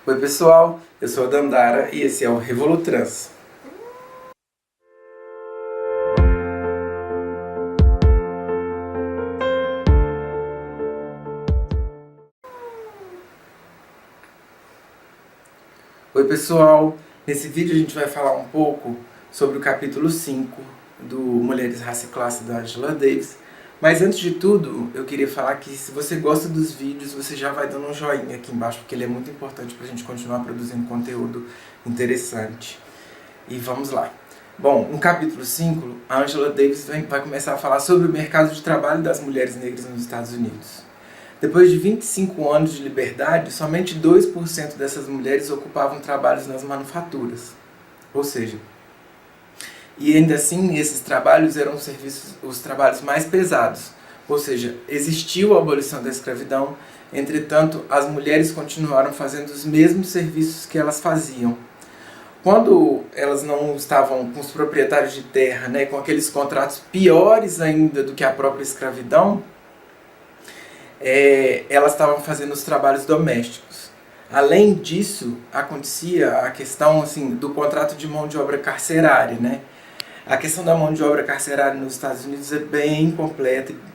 Oi pessoal, eu sou a Dandara e esse é o Revolutrans. Oi pessoal, nesse vídeo a gente vai falar um pouco sobre o capítulo 5 do Mulheres, Raça e Classe da Angela Davis. Mas antes de tudo, eu queria falar que se você gosta dos vídeos, você já vai dando um joinha aqui embaixo, porque ele é muito importante para a gente continuar produzindo conteúdo interessante. E vamos lá. Bom, no capítulo 5, a Angela Davis vai começar a falar sobre o mercado de trabalho das mulheres negras nos Estados Unidos. Depois de 25 anos de liberdade, somente 2% dessas mulheres ocupavam trabalhos nas manufaturas. Ou seja, e ainda assim, esses trabalhos eram os trabalhos mais pesados. Ou seja, existiu a abolição da escravidão, entretanto, as mulheres continuaram fazendo os mesmos serviços que elas faziam. Quando elas não estavam com os proprietários de terra, né, com aqueles contratos piores ainda do que a própria escravidão, elas estavam fazendo os trabalhos domésticos. Além disso, acontecia a questão assim, do contrato de mão de obra carcerária, né? A questão da mão de obra carcerária nos Estados Unidos é bem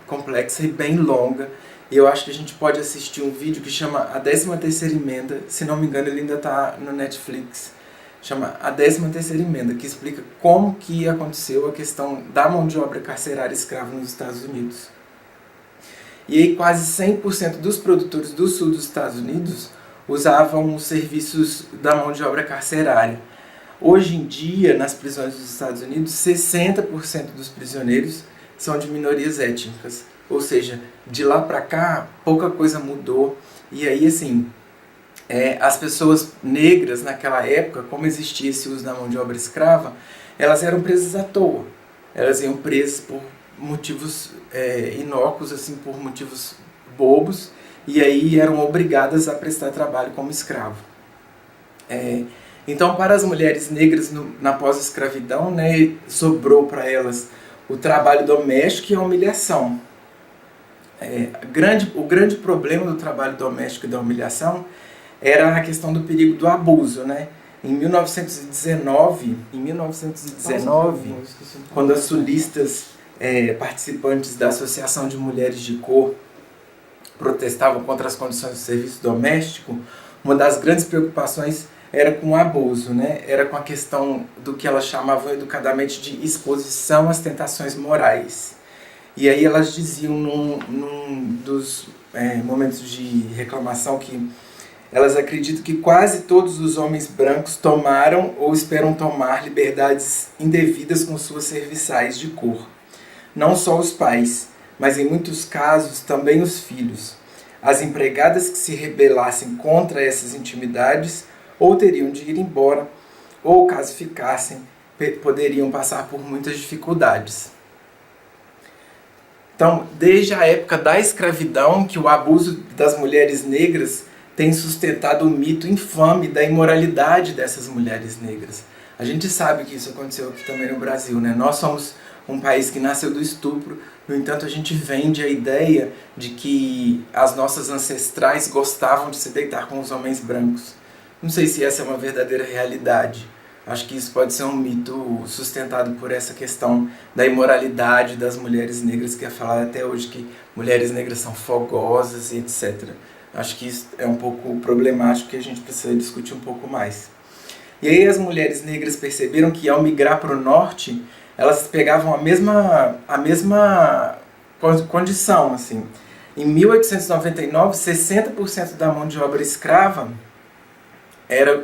complexa e bem longa. E eu acho que a gente pode assistir um vídeo que chama A 13ª Emenda. Se não me engano, ele ainda está no Netflix. Chama A 13ª Emenda, que explica como que aconteceu a questão da mão de obra carcerária escrava nos Estados Unidos. E aí quase 100% dos produtores do sul dos Estados Unidos usavam os serviços da mão de obra carcerária. Hoje em dia, nas prisões dos Estados Unidos, 60% dos prisioneiros são de minorias étnicas. Ou seja, de lá para cá, pouca coisa mudou. E aí, assim, as pessoas negras naquela época, como existia esse uso da mão de obra escrava, elas eram presas à toa. Elas iam presas por motivos inócuos, assim, por motivos bobos, e aí eram obrigadas a prestar trabalho como escravo. Então, para as mulheres negras na pós-escravidão, né, sobrou para elas o trabalho doméstico e a humilhação. O grande problema do trabalho doméstico e da humilhação era a questão do perigo do abuso, né? Em 1919, quando as sulistas participantes da Associação de Mulheres de Cor protestavam contra as condições do serviço doméstico, uma das grandes preocupações era com o abuso, né? Era com a questão do que elas chamavam educadamente de exposição às tentações morais. E aí elas diziam num dos momentos de reclamação que elas acreditam que quase todos os homens brancos tomaram ou esperam tomar liberdades indevidas com suas serviçais de cor. Não só os pais, mas em muitos casos também os filhos. As empregadas que se rebelassem contra essas intimidades ou teriam de ir embora, ou caso ficassem, poderiam passar por muitas dificuldades. Então, desde a época da escravidão, que o abuso das mulheres negras tem sustentado o mito infame da imoralidade dessas mulheres negras. A gente sabe que isso aconteceu aqui também no Brasil, né? Nós somos um país que nasceu do estupro, no entanto a gente vende a ideia de que as nossas ancestrais gostavam de se deitar com os homens brancos. Não sei se essa é uma verdadeira realidade. Acho que isso pode ser um mito sustentado por essa questão da imoralidade das mulheres negras, que é falado até hoje que mulheres negras são fogosas e etc. Acho que isso é um pouco problemático que a gente precisa discutir um pouco mais. E aí as mulheres negras perceberam que ao migrar para o norte, elas pegavam a mesma condição. Assim. Em 1899, 60% da mão de obra escrava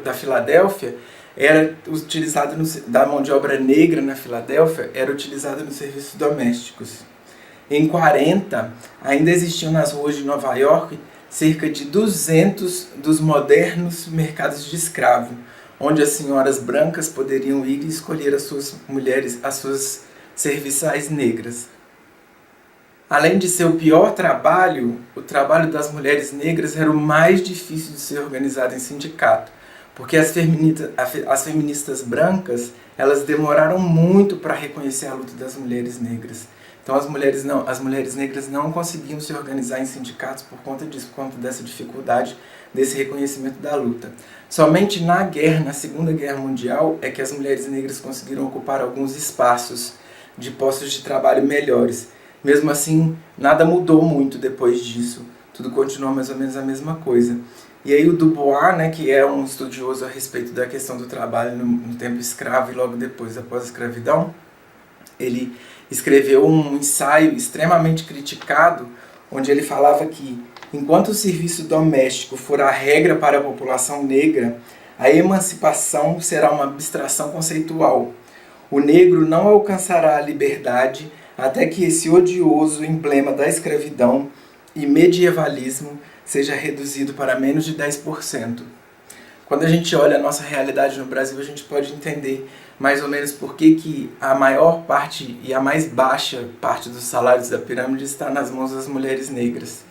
da Filadélfia era utilizada da mão de obra negra na Filadélfia era utilizada nos serviços domésticos. Em 40, ainda existiam nas ruas de Nova York cerca de 200 dos modernos mercados de escravo, onde as senhoras brancas poderiam ir e escolher as suas serviçais negras. Além de ser o pior trabalho, o trabalho das mulheres negras era o mais difícil de ser organizado em sindicato, porque as feministas brancas, elas demoraram muito para reconhecer a luta das mulheres negras. Então as mulheres negras não conseguiam se organizar em sindicatos por conta disso, por conta dessa dificuldade desse reconhecimento da luta. Somente na Segunda Guerra Mundial, é que as mulheres negras conseguiram ocupar alguns espaços de postos de trabalho melhores. Mesmo assim, nada mudou muito depois disso, tudo continua mais ou menos a mesma coisa. E aí o Du Bois, né, que é um estudioso a respeito da questão do trabalho no tempo escravo e logo depois, após a escravidão, ele escreveu um ensaio extremamente criticado, onde ele falava que, enquanto o serviço doméstico for a regra para a população negra, a emancipação será uma abstração conceitual. O negro não alcançará a liberdade até que esse odioso emblema da escravidão e medievalismo seja reduzido para menos de 10%. Quando a gente olha a nossa realidade no Brasil, a gente pode entender mais ou menos por que a maior parte e a mais baixa parte dos salários da pirâmide está nas mãos das mulheres negras.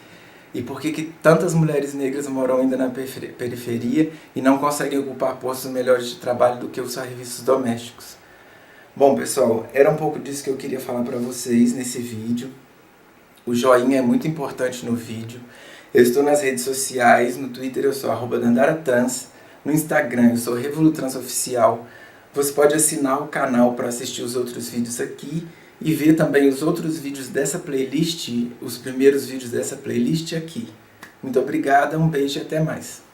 E por que tantas mulheres negras moram ainda na periferia e não conseguem ocupar postos melhores de trabalho do que os serviços domésticos. Bom, pessoal, era um pouco disso que eu queria falar para vocês nesse vídeo. O joinha é muito importante no vídeo. Eu estou nas redes sociais, no Twitter eu sou @dandaratrans, no Instagram eu sou RevoluTransOficial. Você pode assinar o canal para assistir os outros vídeos aqui e ver também os outros vídeos dessa playlist, os primeiros vídeos dessa playlist aqui. Muito obrigada, um beijo e até mais.